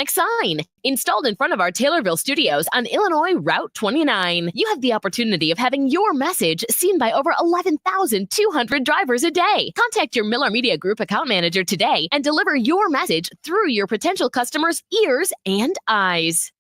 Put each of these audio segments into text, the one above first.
sign installed in front of our Taylorville studios on Illinois Route 29. You have the opportunity of having your message seen by over 11,200 drivers a day. Contact your Miller Media Group account manager today and deliver your message through your potential customers' ears and eyes.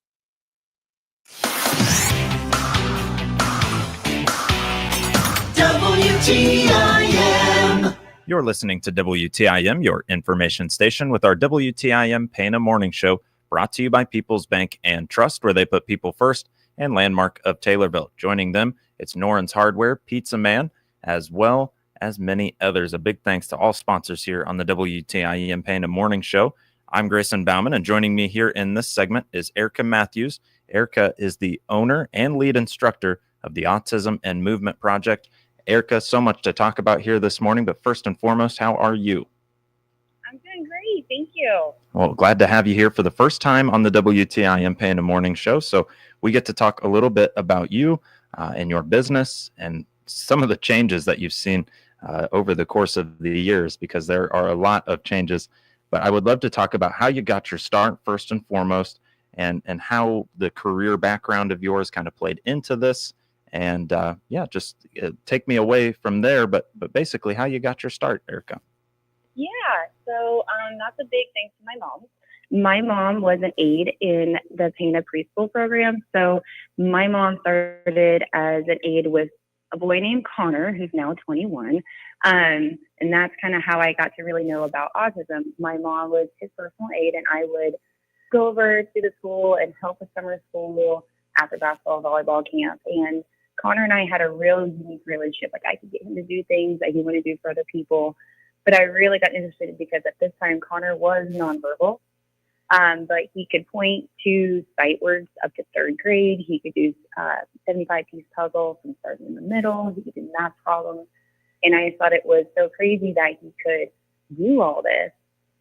WTIM. You're listening to WTIM, your information station, with our WTIM Pana morning show, brought to you by People's Bank and Trust, where they put people first, and Landmark of Taylorville. Joining them, it's Noren's Hardware, Pizza Man, as well as many others. A big thanks to all sponsors here on the WTIM Pana morning show. I'm Grayson Bauman, and joining me here in this segment is Erica Matthews. Erica is the owner and lead instructor of the Autism and Movement Project. Erica, so much to talk about here this morning, but first and foremost, how are you? I'm doing great. Thank you. Well, glad to have you here for the first time on the WTIM Pana morning show. So we get to talk a little bit about you and your business and some of the changes that you've seen over the course of the years, because there are a lot of changes. But I would love to talk about how you got your start first and foremost, and how the career background of yours kind of played into this. And just take me away from there, but basically how you got your start, Erica. Yeah, so that's a big thanks to my mom. My mom was an aide in the Pana preschool program. So my mom started as an aide with a boy named Connor, who's now 21. And that's kind of how I got to really know about autism. My mom was his personal aide, and I would go over to the school and help with summer school, after basketball, volleyball camp. And Connor and I had a real unique relationship. Like, I could get him to do things that he wanted to do for other people. But I really got interested because at this time, Connor was nonverbal. But he could point to sight words up to third grade. He could do 75-piece puzzles from starting in the middle. He could do math problems. And I thought it was so crazy that he could do all this,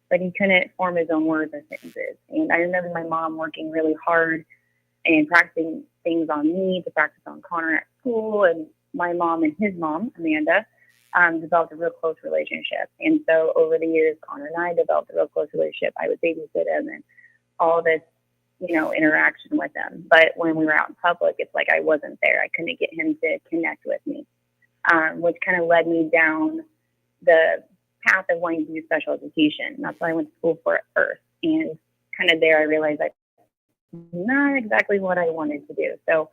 but he couldn't form his own words or sentences. And I remember my mom working really hard and practicing things on me to practice on Connor at school. And my mom and his mom, Amanda, developed a real close relationship. And so over the years, Connor and I developed a real close relationship. I would babysit him and all this, interaction with him. But when we were out in public, it's like I wasn't there. I couldn't get him to connect with me, which kind of led me down the path of wanting to do special education. And that's what I went to school for at first. And kind of there, I realized that's not exactly what I wanted to do. So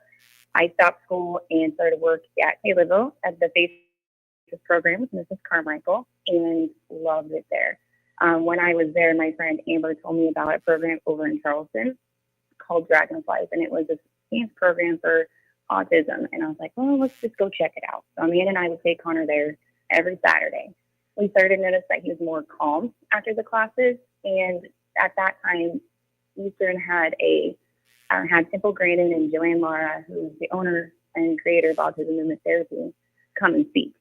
I stopped school and started work at Taylorville at the FACES program with Mrs. Carmichael, and loved it there. When I was there, my friend Amber told me about a program over in Charleston called Dragonflies, and it was a dance program for autism. And I was like, well, let's just go check it out. So Amanda and I would take Connor there every Saturday. We started to notice that he was more calm after the classes, and at that time, Eastern had Temple Grandin and Joanne Lara, who's the owner and creator of Autism Movement Therapy, come and speak.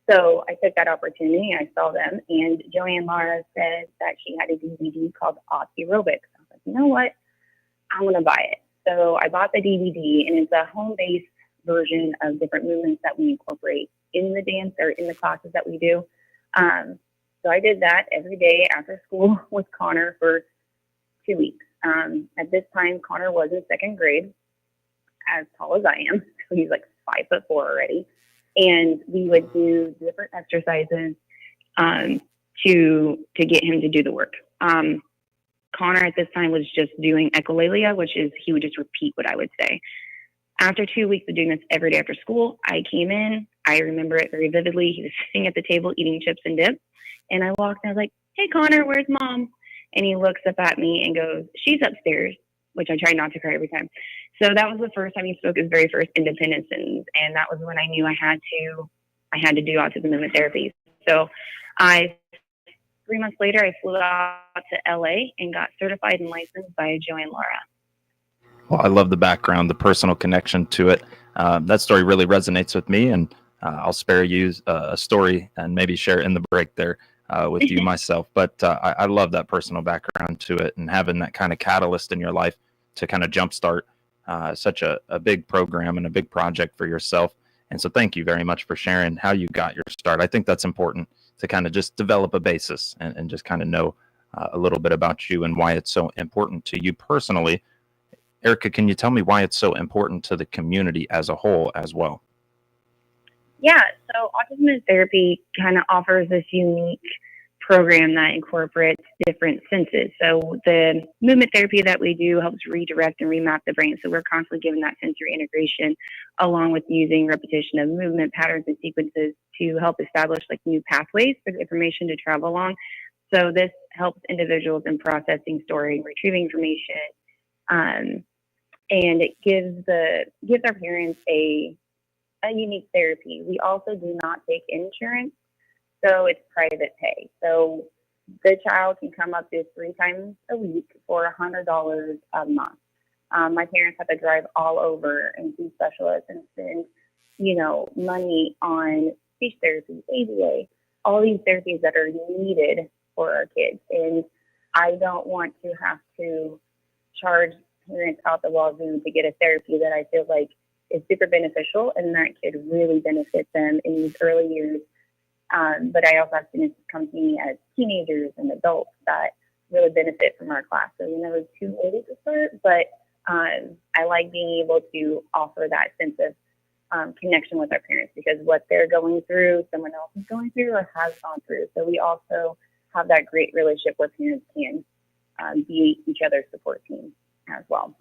So I took that opportunity. I saw them, and Joanne Lara said that she had a DVD called Awesomerobics. I was like, you know what? I'm going to buy it. So I bought the DVD, and it's a home-based version of different movements that we incorporate in the dance or in the classes that we do. So I did that every day after school with Connor for 2 weeks. At this time, Connor was in second grade, as tall as I am. So he's like 5'4" already. And we would do different exercises to get him to do the work. Connor at this time was just doing echolalia, which is he would just repeat what I would say. After 2 weeks of doing this every day after school, I came in. I remember it very vividly. He was sitting at the table eating chips and dip. And I walked and I was like, hey, Connor, where's mom? And he looks up at me and goes, she's upstairs, which I try not to cry every time. So that was the first time he spoke his very first independence sentence. And that was when I knew I had to do autism movement therapy. So 3 months later, I flew out to LA and got certified and licensed by Joanne Lara. Well, I love the background, the personal connection to it. That story really resonates with me, and I'll spare you a story and maybe share it in the break there with you myself. But I love that personal background to it, and having that kind of catalyst in your life to kind of jumpstart such a big program and a big project for yourself. And so thank you very much for sharing how you got your start. I think that's important to kind of just develop a basis and just kind of know a little bit about you and why it's so important to you personally. Erica, can you tell me why it's so important to the community as a whole as well? Yeah, so Autism in Therapy kind of offers this unique program that incorporates different senses. So the movement therapy that we do helps redirect and remap the brain. So we're constantly given that sensory integration along with using repetition of movement patterns and sequences to help establish like new pathways for the information to travel along. So this helps individuals in processing, storing, retrieving information, and it gives our parents a unique therapy. We also do not take insurance, so it's private pay. So the child can come up to 3 times a week for $100 a month. My parents have to drive all over and see specialists and spend, money on speech therapy, ABA, all these therapies that are needed for our kids. And I don't want to have to charge parents out the wazoo to get a therapy that I feel like is super beneficial and that could really benefit them in these early years. But I also have students come to me as teenagers and adults that really benefit from our class. So we're never too early to start, but I like being able to offer that sense of connection with our parents because what they're going through, someone else is going through or has gone through. So we also have that great relationship where parents can be each other's support team as well.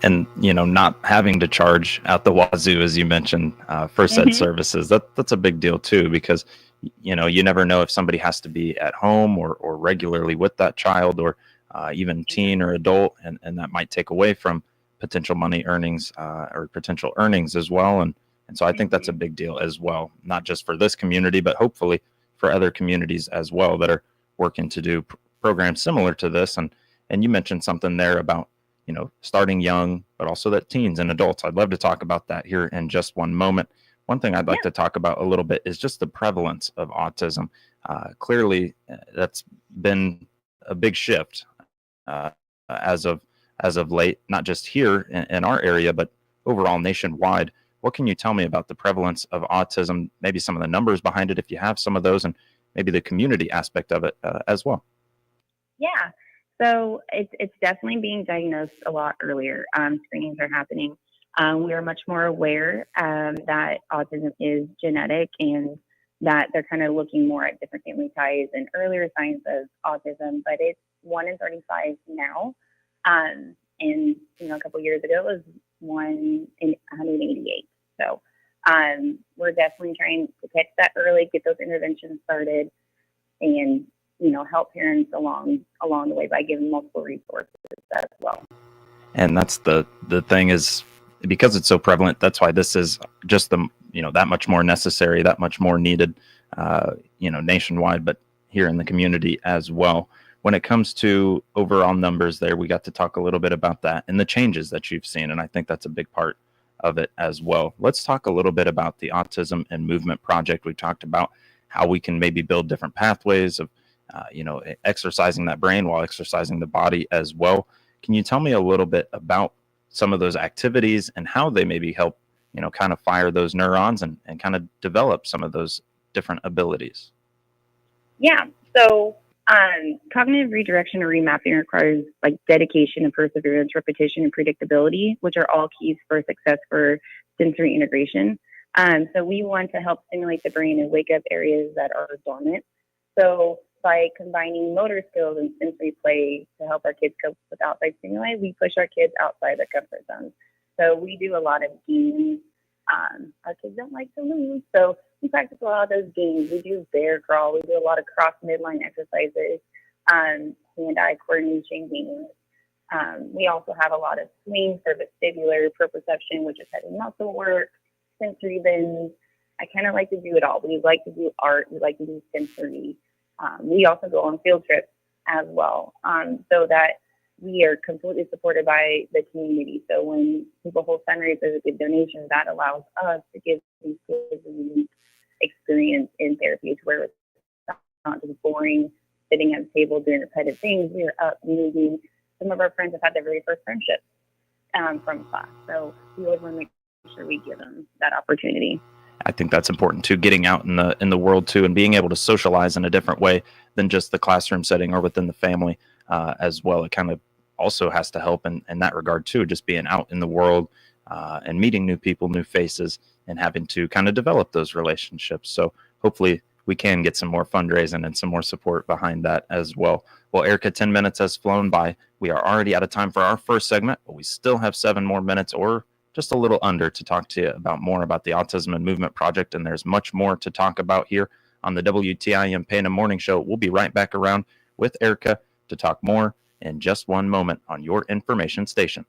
And, not having to charge out the wazoo, as you mentioned, for said services, that's a big deal too, because, you never know if somebody has to be at home or regularly with that child or even teen or adult, and that might take away from potential money earnings or potential earnings as well. And so I think that's a big deal as well, not just for this community, but hopefully for other communities as well that are working to do programs similar to this. And you mentioned something there about, starting young, but also that teens and adults. I'd love to talk about that here in just one moment. One thing I'd like to talk about a little bit is just the prevalence of autism. Clearly, that's been a big shift as of late, not just here in our area, but overall nationwide. What can you tell me about the prevalence of autism, maybe some of the numbers behind it, if you have some of those, and maybe the community aspect of it as well? Yeah. So it's definitely being diagnosed a lot earlier. Screenings are happening. We are much more aware that autism is genetic and that they're kind of looking more at different family ties and earlier signs of autism, but it's 1 in 35 now. And, a couple of years ago, it was 1 in 188. So we're definitely trying to catch that early, get those interventions started, and help parents along the way by giving multiple resources as well. And that's the thing is, because it's so prevalent, that's why this is just that much more necessary, that much more needed, nationwide, but here in the community as well. When it comes to overall numbers there, we got to talk a little bit about that and the changes that you've seen. And I think that's a big part of it as well. Let's talk a little bit about the Autism and Movement Project. We talked about how we can maybe build different pathways of exercising that brain while exercising the body as well. Can you tell me a little bit about some of those activities and how they maybe help, kind of fire those neurons and kind of develop some of those different abilities? Yeah. So cognitive redirection or remapping requires like dedication and perseverance, repetition and predictability, which are all keys for success for sensory integration. So we want to help stimulate the brain and wake up areas that are dormant. So by combining motor skills and sensory play to help our kids cope with outside stimuli, we push our kids outside their comfort zone. So we do a lot of games. Our kids don't like to lose, so we practice a lot of those games. We do bear crawl. We do a lot of cross midline exercises, hand-eye coordination games. We also have a lot of swings for vestibular, proprioception, which is heavy muscle work, sensory bends. I kind of like to do it all. We like to do art. We like to do sensory. We also go on field trips as well, so that we are completely supported by the community. So when people hold fundraisers, give donations, that allows us to give these kids a unique experience in therapy, where it's not just boring sitting at a table doing repetitive things. We are up moving. Some of our friends have had their very first friendship from class. So we always want to make sure we give them that opportunity. I think that's important too, getting out in the world too, and being able to socialize in a different way than just the classroom setting or within the family as well. It kind of also has to help in that regard too, just being out in the world and meeting new people, new faces, and having to kind of develop those relationships. So hopefully we can get some more fundraising and some more support behind that as well. Well, Erica, 10 minutes has flown by. We are already out of time for our first segment, but we still have 7 more minutes or just a little under to talk to you about more about the Autism and Movement Project. And there's much more to talk about here on the WTIM Pana Morning Show. We'll be right back around with Erica to talk more in just one moment on your information station.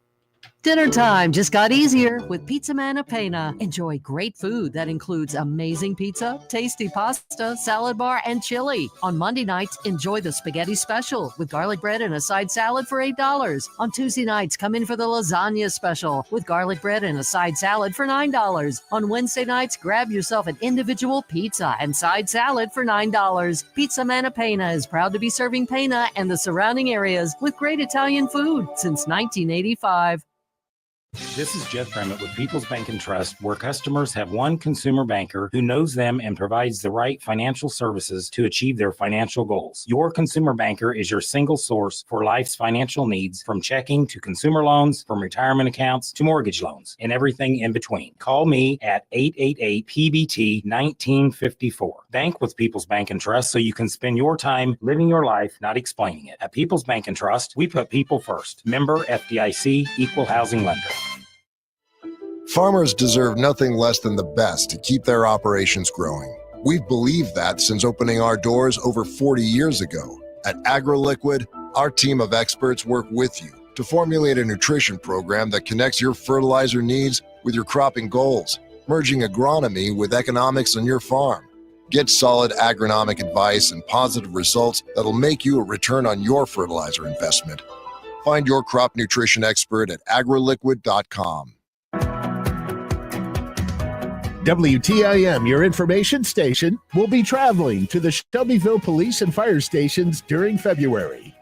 Dinner time just got easier with WTIM Pana. Enjoy great food that includes amazing pizza, tasty pasta, salad bar, and chili. On Monday nights, enjoy the spaghetti special with garlic bread and a side salad for $8. On Tuesday nights, come in for the lasagna special with garlic bread and a side salad for $9. On Wednesday nights, grab yourself an individual pizza and side salad for $9. WTIM Pana is proud to be serving Pana and the surrounding areas with great Italian food since 1985. This is Jeff Bremmett with People's Bank and Trust, where customers have one consumer banker who knows them and provides the right financial services to achieve their financial goals. Your consumer banker is your single source for life's financial needs, from checking to consumer loans, from retirement accounts to mortgage loans, and everything in between. Call me at 888-PBT-1954. Bank with People's Bank and Trust so you can spend your time living your life, not explaining it. At People's Bank and Trust, we put people first. Member FDIC, Equal Housing Lender. Farmers deserve nothing less than the best to keep their operations growing. We've believed that since opening our doors over 40 years ago. At AgroLiquid, our team of experts work with you to formulate a nutrition program that connects your fertilizer needs with your cropping goals, merging agronomy with economics on your farm. Get solid agronomic advice and positive results that'll make you a return on your fertilizer investment. Find your crop nutrition expert at agroliquid.com. WTIM, your information station, will be traveling to the Shelbyville Police and Fire Stations during February,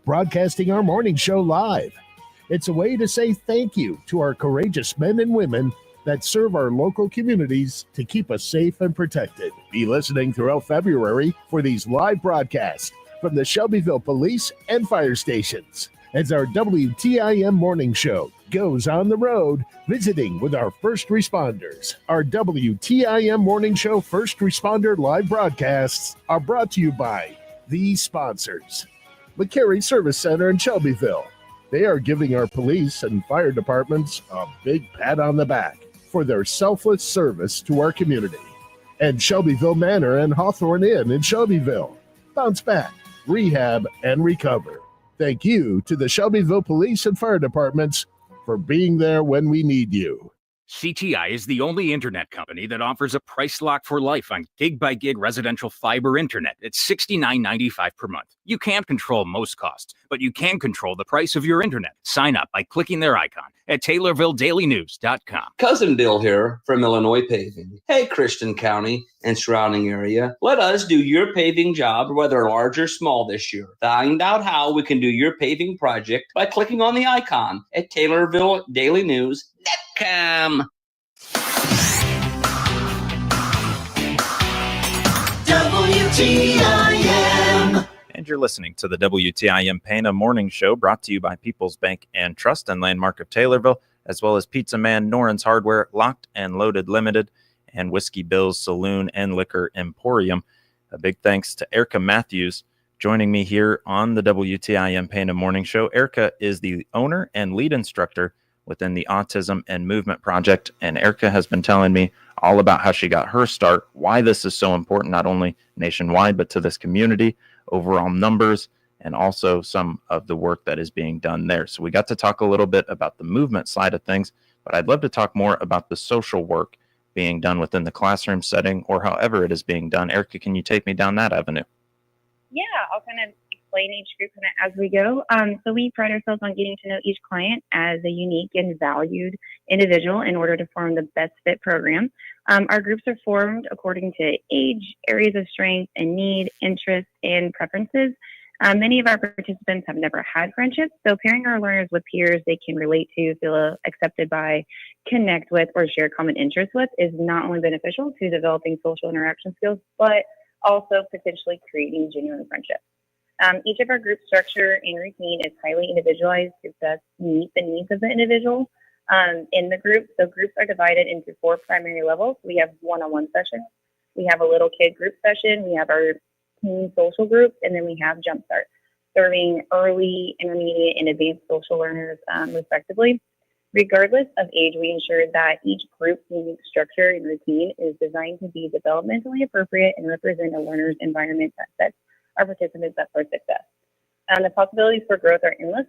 broadcasting our morning show live. It's a way to say thank you to our courageous men and women that serve our local communities to keep us safe and protected. Be listening throughout February for these live broadcasts from the Shelbyville Police and Fire Stations as our WTIM morning show goes on the road visiting with our first responders. Our WTIM morning show first responder live broadcasts are brought to you by these sponsors. McCary Service Center in Shelbyville. They are giving our police and fire departments a big pat on the back for their selfless service to our community. And Shelbyville Manor and Hawthorne Inn in Shelbyville. Bounce back, rehab, and recover. Thank you to the Shelbyville Police and Fire Departments for being there when we need you. CTI is the only internet company that offers a price lock for life on gig-by-gig residential fiber internet at $69.95 per month. You can't control most costs, but you can control the price of your internet. Sign up by clicking their icon at TaylorvilleDailyNews.com. Cousin Bill here from Illinois Paving. Hey, Christian County and surrounding area, let us do your paving job, whether large or small, this year. Find out how we can do your paving project by clicking on the icon at TaylorvilleDailyNews.com. WTIM. And you're listening to the WTIM Pana Morning Show, brought to you by People's Bank and Trust and Landmark of Taylorville, as well as Pizza Man, Noren's Hardware, Locked and Loaded Limited, and Whiskey Bill's Saloon and Liquor Emporium. A big thanks to Erica Matthews joining me here on the WTIM Pana Morning Show. Erica is the owner and lead instructor within the Autism and Movement Project, and Erica has been telling me all about how she got her start, why this is so important, not only nationwide, but to this community, overall numbers, and also some of the work that is being done there. So we got to talk a little bit about the movement side of things, but I'd love to talk more about the social work being done within the classroom setting or however it is being done. Erica, can you take me down that avenue? Yeah, I'll kind of explain each group kind of as we go. So we pride ourselves on getting to know each client as a unique and valued individual in order to form the best fit program. Our groups are formed according to age, areas of strength and need, interests, and preferences. Many of our participants have never had friendships, so pairing our learners with peers they can relate to, feel accepted by, connect with, or share common interests with is not only beneficial to developing social interaction skills, but also potentially creating genuine friendships. Each of our group structure and routine is highly individualized to best meet the needs of the individual in the group. So groups are divided into 4 primary levels. We have one-on-one sessions, we have a little kid group session, we have our teen social group, and then we have Jumpstart, serving early, intermediate, and advanced social learners respectively. Regardless of age, we ensure that each group's unique structure and routine is designed to be developmentally appropriate and represent a learner's environment that sets our participants up for success. The possibilities for growth are endless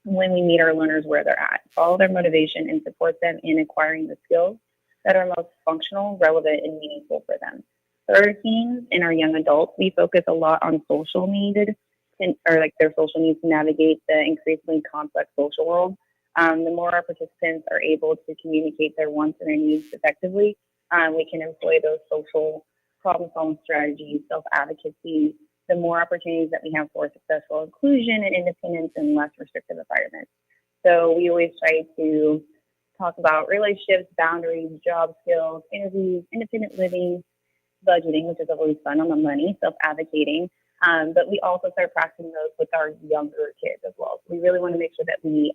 when we meet our learners where they're at, follow their motivation, and support them in acquiring the skills that are most functional, relevant, and meaningful for them. For our teens and our young adults, we focus a lot on social needed, or like their social needs to navigate the increasingly complex social world. The more our participants are able to communicate their wants and their needs effectively, we can employ those social problem-solving strategies, self-advocacy, the more opportunities that we have for successful inclusion and independence in less restrictive environments. So we always try to talk about relationships, boundaries, job skills, interviews, independent living, budgeting, which is always fun on the money, self-advocating. But we also start practicing those with our younger kids as well. So we really want to make sure that we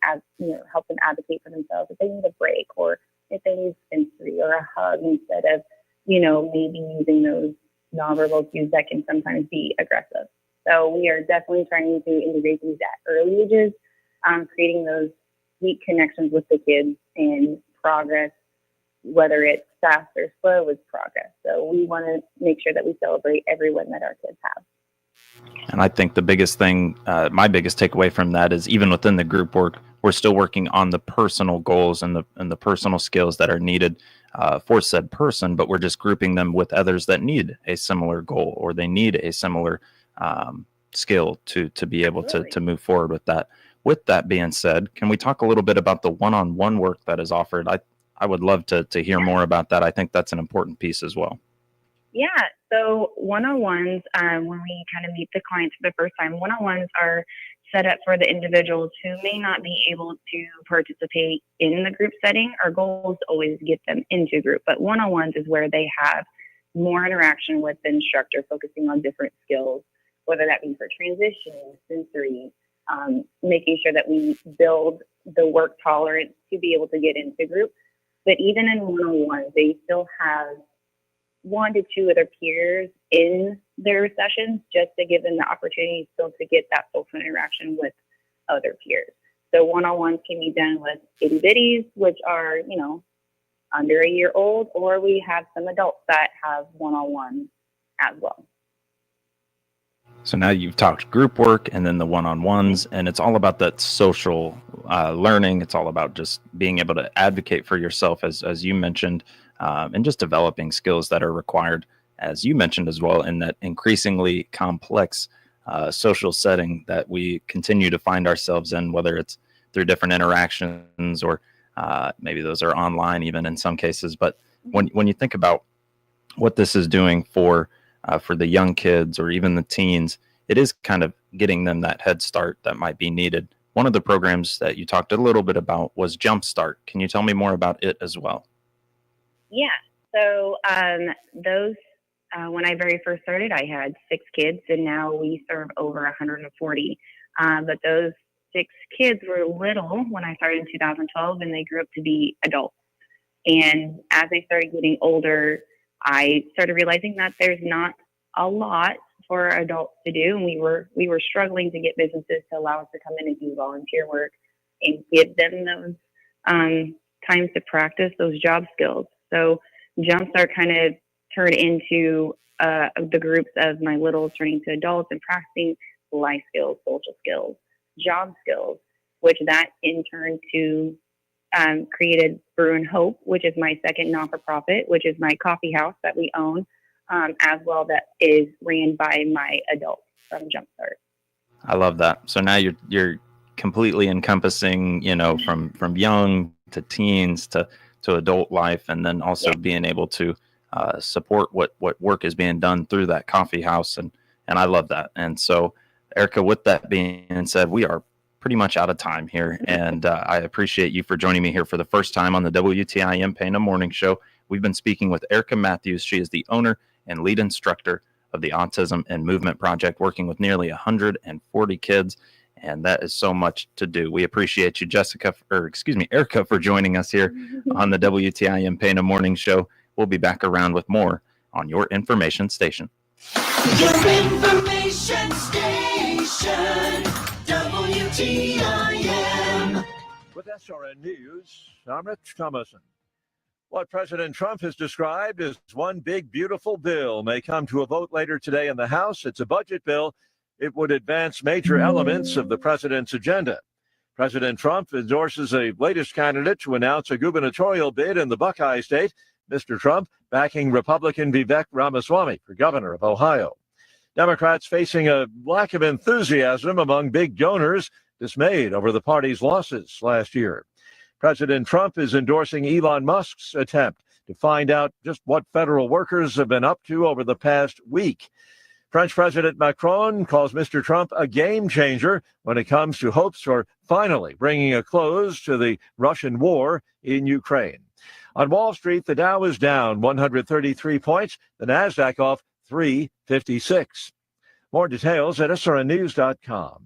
help them advocate for themselves if they need a break or if they need sensory or a hug instead of, maybe using those nonverbal cues that can sometimes be aggressive. So we are definitely trying to integrate these at early ages, creating those deep connections with the kids and progress, whether it's fast or slow, is progress. So we want to make sure that we celebrate every win that our kids have. And I think the biggest thing, my biggest takeaway from that is even within the group work, we're still working on the personal goals and the personal skills that are needed for said person, but we're just grouping them with others that need a similar goal or they need a similar skill to be able to move forward with that. With that being said, can we talk a little bit about the one-on-one work that is offered? I would love to hear more about that. I think that's an important piece as well. Yeah, so one-on-ones, when we kind of meet the clients for the first time, one-on-ones are set up for the individuals who may not be able to participate in the group setting. Our goal is to always get them into group, but one-on-ones is where they have more interaction with the instructor, focusing on different skills, whether that be for transition, sensory, making sure that we build the work tolerance to be able to get into group. But even in one-on-one, they still have 1 to 2 other peers in their sessions just to give them the opportunity still to get that social interaction with other peers. So one-on-ones can be done with itty bitties, which are, under a year old, or we have some adults that have one-on-one as well. So now you've talked group work and then the one-on-ones, and it's all about that social learning. It's all about just being able to advocate for yourself, as you mentioned, and just developing skills that are required, as you mentioned as well, in that increasingly complex social setting that we continue to find ourselves in, whether it's through different interactions or maybe those are online even in some cases. But when you think about what this is doing for the young kids or even the teens, it is kind of getting them that head start that might be needed. One of the programs that you talked a little bit about was Jumpstart. Can you tell me more about it as well? Yeah. So those, when I very first started, I had 6 kids, and now we serve over 140. But those 6 kids were little when I started in 2012, and they grew up to be adults. And as they started getting older, I started realizing that there's not a lot for adults to do, and we were struggling to get businesses to allow us to come in and do volunteer work and give them those times to practice those job skills. So Jumpstart kind of turned into the groups of my littles turning to adults and practicing life skills, social skills, job skills, which that in turn to created Brew and Hope, which is my second non-for-profit, which is my coffee house that we own, as well, that is ran by my adults from Jumpstart. I love that. So now you're completely encompassing, from young to teens to adult life, and then also being able to support what work is being done through that coffee house, and I love that. And so Erica, with that being said, we are pretty much out of time here, and I appreciate you for joining me here for the first time on the WTIM Pana Morning Show. We've been speaking with Erica Matthews. She is the owner and lead instructor of the Autism and Movement Project, working with nearly 140 kids, and that is so much to do. We appreciate you, Erica, for joining us here on the WTIM Pana Morning Show. We'll be back around with more on your information station. Your information station, WTIM. With SRN News, I'm Rich Thomason. What President Trump has described as one big, beautiful bill may come to a vote later today in the House. It's a budget bill. It would advance major elements of the president's agenda. President Trump endorses a latest candidate to announce a gubernatorial bid in the Buckeye State. Mr. Trump backing Republican Vivek Ramaswamy for governor of Ohio. Democrats facing a lack of enthusiasm among big donors, dismayed over the party's losses last year. President Trump is endorsing Elon Musk's attempt to find out just what federal workers have been up to over the past week. French President Macron calls Mr. Trump a game changer when it comes to hopes for finally bringing a close to the Russian war in Ukraine. On Wall Street, the Dow is down 133 points, the Nasdaq off 356. More details at srnnews.com.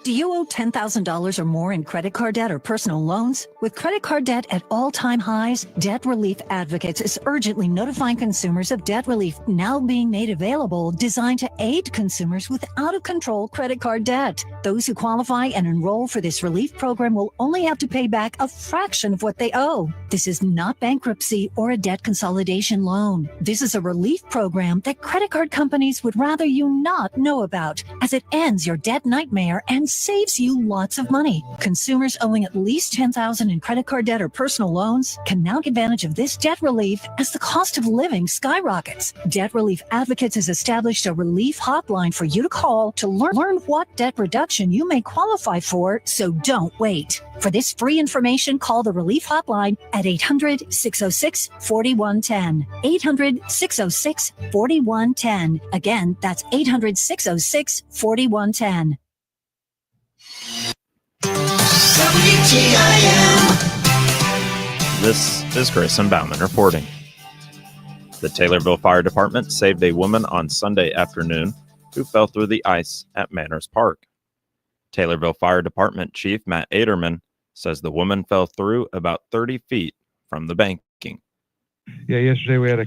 Do you owe $10,000 or more in credit card debt or personal loans? With credit card debt at all-time highs, Debt Relief Advocates is urgently notifying consumers of debt relief now being made available, designed to aid consumers with out-of-control credit card debt. Those who qualify and enroll for this relief program will only have to pay back a fraction of what they owe. This is not bankruptcy or a debt consolidation loan. This is a relief program that credit card companies would rather you not know about, as it ends your debt nightmare and saves you lots of money. Consumers owing at least $10,000 in credit card debt or personal loans can now take advantage of this debt relief as the cost of living skyrockets. Debt Relief Advocates has established a relief hotline for you to call to learn what debt reduction you may qualify for, so don't wait. For this free information, call the Relief Hotline at 800-606-4110. 800-606-4110. Again, that's 800-606-4110. WTIM. This is Grayson Bauman reporting. The Taylorville Fire Department saved a woman on Sunday afternoon who fell through the ice at Manners Park. Taylorville Fire Department Chief Matt Aderman says the woman fell through about 30 feet from the banking. Yeah, yesterday we had a